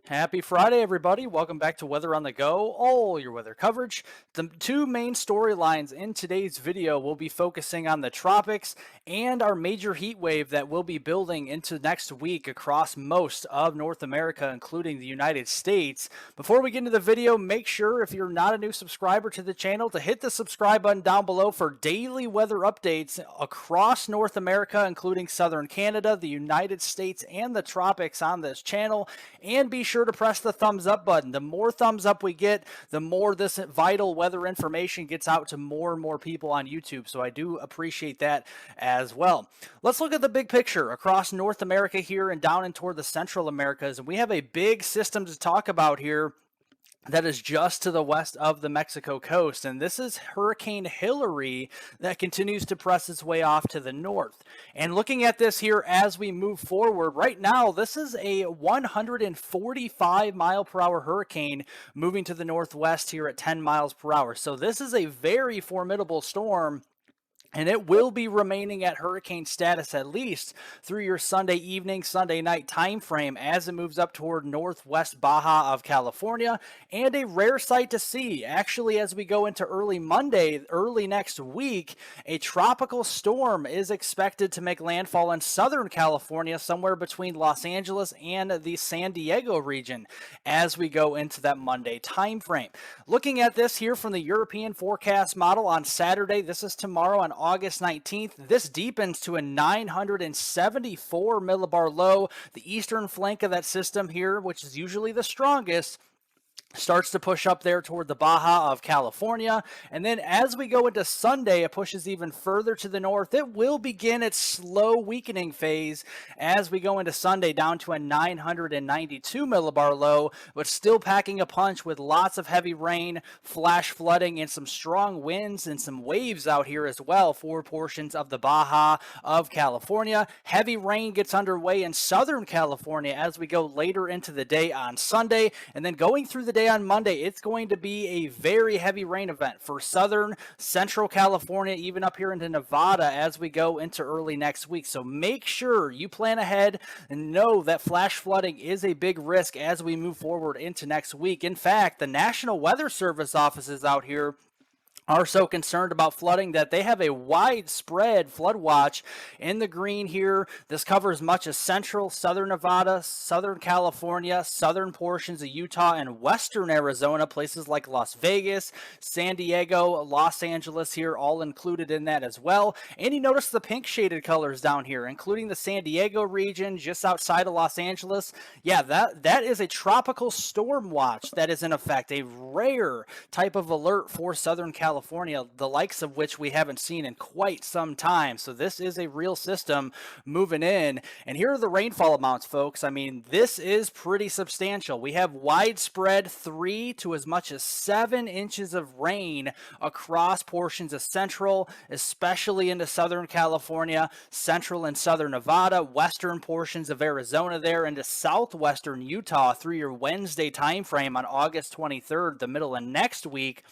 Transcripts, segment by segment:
Happy Friday, everybody. Welcome back to Weather on the Go, all your weather coverage. The two main storylines in today's video will be focusing on the tropics and our major heat wave that will be building into next week across most of North America, including the United States. Before we get into the video, make sure if you're not a new subscriber to the channel to hit the subscribe button down below for daily weather updates across North America, including southern Canada, the United States, and the tropics on this channel. And be sure to press the thumbs up button. The more thumbs up we get, the more this vital weather information gets out to more and more people on YouTube. So I do appreciate that as well. Let's look at the big picture across North America here and down and toward the Central Americas. And we have a big system to talk about here that is just to the west of the Mexico coast. And this is Hurricane Hilary that continues to press its way off to the north. And looking at this here as we move forward, right now, this is a 145 mile per hour hurricane moving to the northwest here at 10 miles per hour. So this is a very formidable storm. And it will be remaining at hurricane status at least through your Sunday evening, Sunday night time frame as it moves up toward northwest Baja of California. And a rare sight to see, actually, as we go into early Monday, early next week, a tropical storm is expected to make landfall in Southern California, somewhere between Los Angeles and the San Diego region as we go into that Monday time frame. Looking at this here from the European forecast model on Saturday, this is tomorrow on August 19th, this deepens to a 974 millibar low. The eastern flank of that system here, which is usually the strongest, starts to push up there toward the Baja of California. And then as we go into Sunday, it pushes even further to the north. It will begin its slow weakening phase as we go into Sunday down to a 992 millibar low, but still packing a punch with lots of heavy rain, flash flooding, and some strong winds and some waves out here as well for portions of the Baja of California. Heavy rain gets underway in Southern California as we go later into the day on Sunday. And then going through the day on Monday, it's going to be a very heavy rain event for southern, central California, even up here into Nevada as we go into early next week. So make sure you plan ahead and know that flash flooding is a big risk as we move forward into next week. In fact, the National Weather Service offices out here are so concerned about flooding that they have a widespread flood watch in the green here. This covers much of central, southern Nevada, southern California, southern portions of Utah, and western Arizona, places like Las Vegas, San Diego, Los Angeles here, all included in that as well. And you notice the pink shaded colors down here, including the San Diego region just outside of Los Angeles. Yeah, that is a tropical storm watch that is in effect, a rare type of alert for Southern California, the likes of which we haven't seen in quite some time. So this is a real system moving in. And here are the rainfall amounts, folks. I mean, this is pretty substantial. We have widespread 3 to as much as 7 inches of rain across portions of central, especially into Southern California, central and southern Nevada, western portions of Arizona there, into southwestern Utah through your Wednesday time frame on August 23rd, the middle of next week.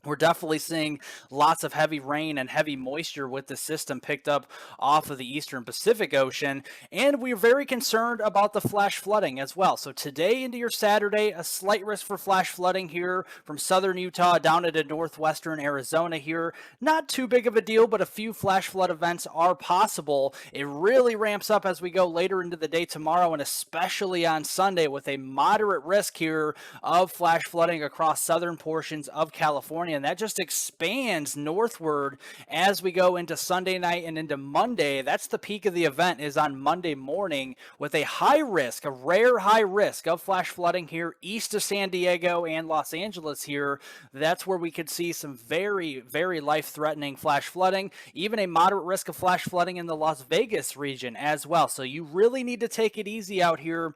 We're definitely seeing lots of heavy rain and heavy moisture with the system picked up off of the eastern Pacific Ocean. And we're very concerned about the flash flooding as well. So today into your Saturday, a slight risk for flash flooding here from southern Utah down into northwestern Arizona here. Not too big of a deal, but a few flash flood events are possible. It really ramps up as we go later into the day tomorrow and especially on Sunday with a moderate risk here of flash flooding across southern portions of California. And that just expands northward as we go into Sunday night and into Monday. That's the peak of the event, is on Monday morning, with a high risk, a rare high risk of flash flooding here east of San Diego and Los Angeles here. That's where we could see some very, very life-threatening flash flooding, even a moderate risk of flash flooding in the Las Vegas region as well. So you really need to take it easy out here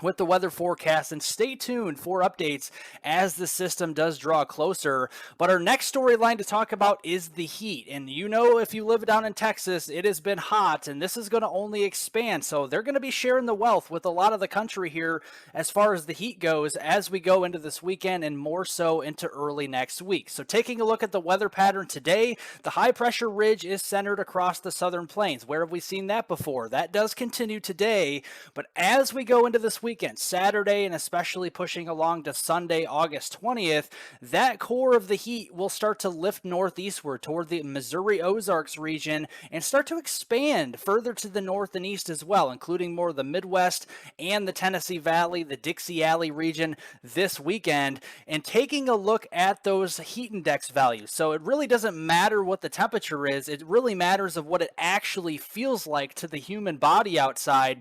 with the weather forecast and stay tuned for updates as the system does draw closer. But our next storyline to talk about is the heat. And you know, if you live down in Texas, it has been hot and this is going to only expand. So they're going to be sharing the wealth with a lot of the country here as far as the heat goes as we go into this weekend and more so into early next week. So taking a look at the weather pattern today, the high pressure ridge is centered across the southern plains. Where have we seen that before? That does continue today. But as we go into this weekend, Saturday, and especially pushing along to Sunday, August 20th, that core of the heat will start to lift northeastward toward the Missouri Ozarks region and start to expand further to the north and east as well, including more of the Midwest and the Tennessee Valley, the Dixie Alley region this weekend. And taking a look at those heat index values. So it really doesn't matter what the temperature is, it really matters of what it actually feels like to the human body outside.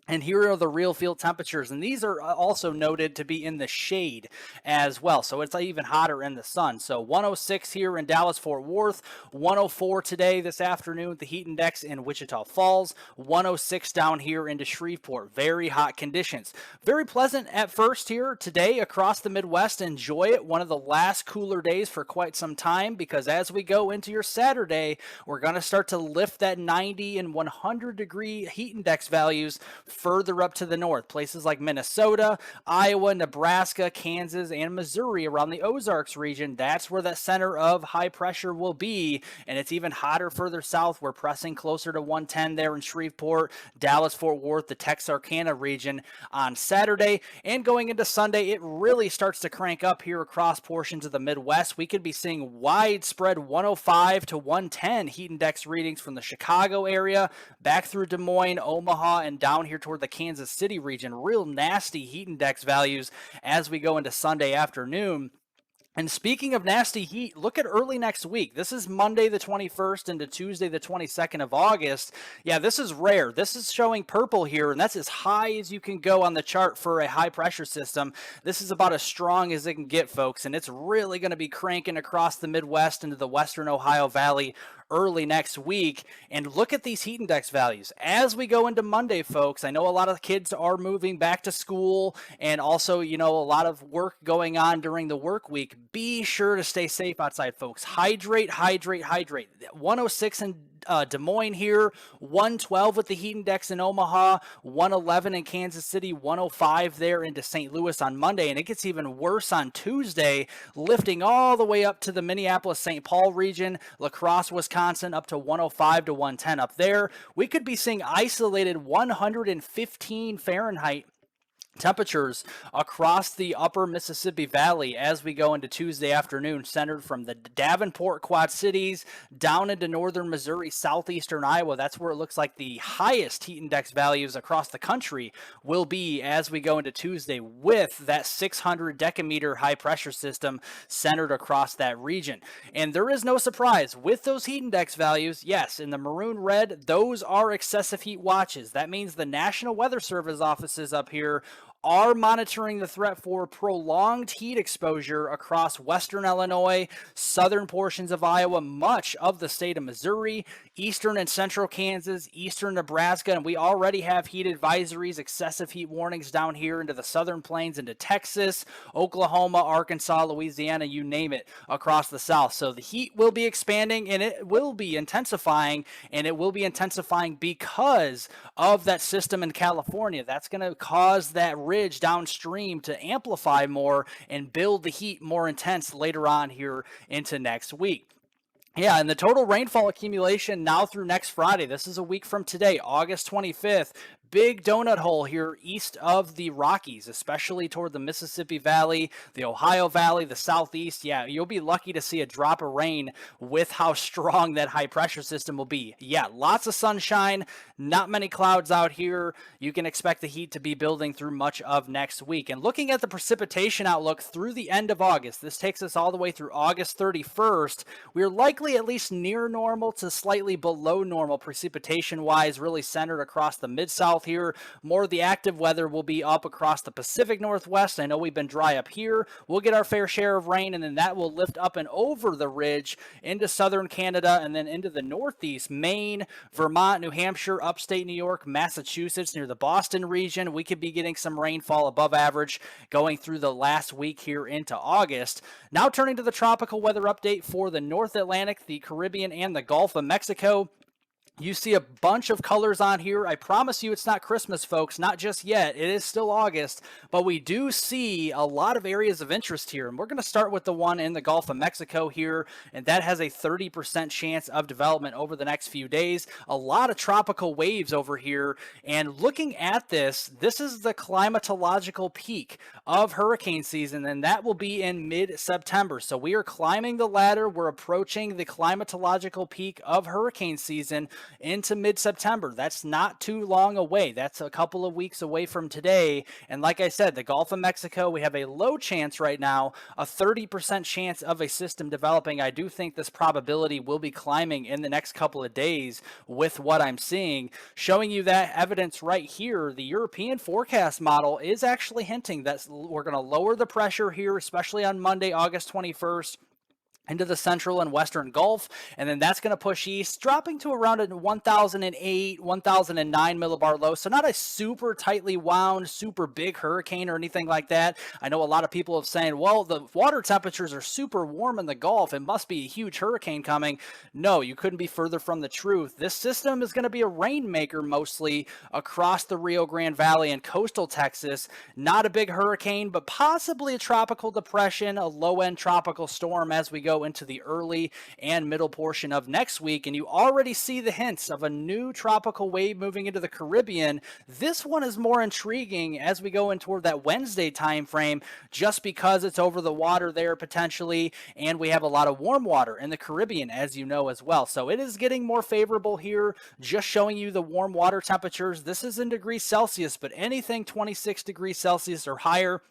And here are the real field temperatures. And these are also noted to be in the shade as well. So it's even hotter in the sun. So 106 here in Dallas, Fort Worth, 104 today, this afternoon, the heat index in Wichita Falls, 106 down here into Shreveport. Very hot conditions. Very pleasant at first here today across the Midwest. Enjoy it. One of the last cooler days for quite some time, because as we go into your Saturday, we're going to start to lift that 90 and 100 degree heat index values further up to the north. Places like Minnesota, Iowa, Nebraska, Kansas, and Missouri around the Ozarks region. That's where that center of high pressure will be. And it's even hotter further south. We're pressing closer to 110 there in Shreveport, Dallas, Fort Worth, the Texarkana region on Saturday. And going into Sunday, it really starts to crank up here across portions of the Midwest. We could be seeing widespread 105 to 110 heat index readings from the Chicago area back through Des Moines, Omaha, and down here toward the Kansas City region. Real nasty heat index values as we go into Sunday afternoon. And speaking of nasty heat, look at early next week. This is Monday the 21st into Tuesday the 22nd of August. Yeah, this is rare. This is showing purple here, and that's as high as you can go on the chart for a high pressure system. This is about as strong as it can get, folks, and it's really going to be cranking across the Midwest into the western Ohio Valley early next week. And look at these heat index values as we go into Monday, folks. I know a lot of kids are moving back to school, and also, a lot of work going on during the work week. Be sure to stay safe outside, folks. Hydrate, hydrate, hydrate. 106 in Des Moines here, 112 with the heat index in Omaha, 111 in Kansas City, 105 there into St. Louis on Monday, and it gets even worse on Tuesday, lifting all the way up to the Minneapolis-St. Paul region, La Crosse, Wisconsin, up to 105 to 110 up there. We could be seeing isolated 115 Fahrenheit temperatures across the upper Mississippi Valley as we go into Tuesday afternoon, centered from the Davenport Quad Cities down into northern Missouri, southeastern Iowa. That's where it looks like the highest heat index values across the country will be as we go into Tuesday, with that 600 decameter high pressure system centered across that region. And there is no surprise with those heat index values. Yes, in the maroon red, those are excessive heat watches. That means the National Weather Service offices up here are monitoring the threat for prolonged heat exposure across western Illinois, southern portions of Iowa, much of the state of Missouri, eastern and central Kansas, eastern Nebraska, and we already have heat advisories, excessive heat warnings down here into the southern plains, into Texas, Oklahoma, Arkansas, Louisiana, you name it, across the south. So the heat will be expanding, and it will be intensifying, because of that system in California. That's going to cause that ridge downstream to amplify more and build the heat more intense later on here into next week. Yeah, and the total rainfall accumulation now through next Friday, this is a week from today, August 25th, big donut hole here east of the Rockies, especially toward the Mississippi Valley, the Ohio Valley, the southeast. Yeah, you'll be lucky to see a drop of rain with how strong that high pressure system will be. Yeah, lots of sunshine, not many clouds out here. You can expect the heat to be building through much of next week. And looking at the precipitation outlook through the end of August, this takes us all the way through August 31st. We're likely at least near normal to slightly below normal precipitation-wise, really centered across the Mid-South here. More of the active weather will be up across the Pacific Northwest. I know we've been dry up here. We'll get our fair share of rain, and then that will lift up and over the ridge into southern Canada and then into the Northeast, Maine, Vermont, New Hampshire, upstate New York, Massachusetts, near the Boston region. We could be getting some rainfall above average going through the last week here into August. Now turning to the tropical weather update for the North Atlantic, the Caribbean, and the Gulf of Mexico. You see a bunch of colors on here. I promise you it's not Christmas, folks, not just yet. It is still August, but we do see a lot of areas of interest here. And we're going to start with the one in the Gulf of Mexico here, and that has a 30% chance of development over the next few days. A lot of tropical waves over here. And looking at this, this is the climatological peak of hurricane season, and that will be in mid-September. So we are climbing the ladder. We're approaching the climatological peak of hurricane season into mid-September. That's not too long away. That's a couple of weeks away from today. And like I said, the Gulf of Mexico, we have a low chance right now, a 30% chance of a system developing. I do think this probability will be climbing in the next couple of days with what I'm seeing. Showing you that evidence right here, the European forecast model is actually hinting that we're going to lower the pressure here, especially on Monday, August 21st. Into the central and western Gulf, and then that's going to push east, dropping to around a 1008, 1009 millibar low. So not a super tightly wound, super big hurricane or anything like that. I know a lot of people have saying, well, the water temperatures are super warm in the Gulf. It must be a huge hurricane coming. No, you couldn't be further from the truth. This system is going to be a rainmaker mostly across the Rio Grande Valley and coastal Texas. Not a big hurricane, but possibly a tropical depression, a low-end tropical storm as we go into the early and middle portion of next week. And you already see the hints of a new tropical wave moving into the Caribbean. This one is more intriguing as we go in toward that Wednesday time frame, just because it's over the water there potentially, and we have a lot of warm water in the Caribbean, as you know, as well. So it is getting more favorable here, just showing you the warm water temperatures. This is in degrees Celsius, but anything 26 degrees Celsius or higher,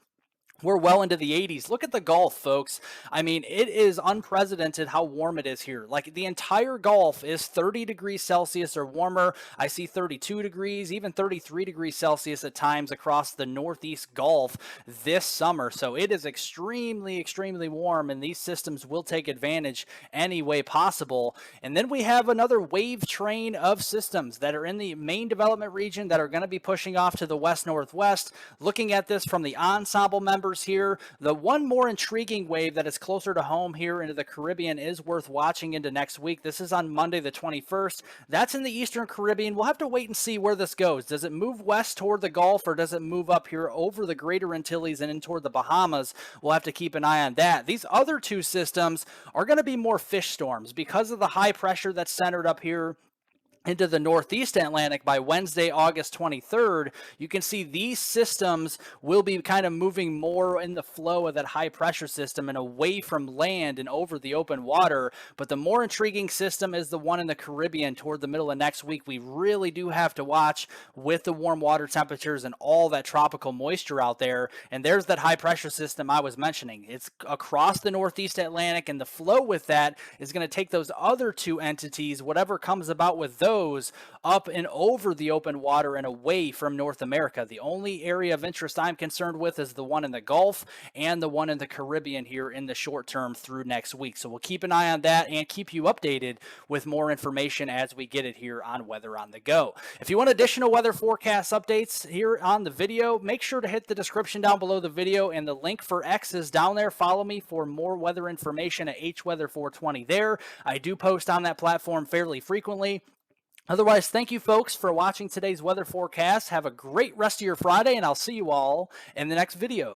we're well into the 80s. Look at the Gulf, folks. I mean, it is unprecedented how warm it is here. Like, the entire Gulf is 30 degrees Celsius or warmer. I see 32 degrees, even 33 degrees Celsius at times across the Northeast Gulf this summer. So it is extremely, extremely warm, and these systems will take advantage any way possible. And then we have another wave train of systems that are in the main development region that are going to be pushing off to the west-northwest. Looking at this from the ensemble members here, the one more intriguing wave that is closer to home here into the Caribbean is worth watching into next week. This is on Monday the 21st. That's in the Eastern Caribbean. We'll have to wait and see where this goes. Does it move west toward the Gulf, or does it move up here over the Greater Antilles and in toward the Bahamas? We'll have to keep an eye on that. These other two systems are going to be more fish storms because of the high pressure that's centered up here into the Northeast Atlantic by Wednesday, August 23rd. You can see these systems will be kind of moving more in the flow of that high pressure system and away from land and over the open water. But the more intriguing system is the one in the Caribbean toward the middle of next week. We really do have to watch with the warm water temperatures and all that tropical moisture out there. And there's that high pressure system I was mentioning. It's across the Northeast Atlantic, and the flow with that is going to take those other two entities, whatever comes about with those, up and over the open water and away from North America. The only area of interest I'm concerned with is the one in the Gulf and the one in the Caribbean here in the short term through next week. So we'll keep an eye on that and keep you updated with more information as we get it here on Weather on the Go. If you want additional weather forecast updates here on the video, make sure to hit the description down below the video, and the link for X is down there. Follow me for more weather information at HWeather420 there. I do post on that platform fairly frequently. Otherwise, thank you folks for watching today's weather forecast. Have a great rest of your Friday, and I'll see you all in the next video.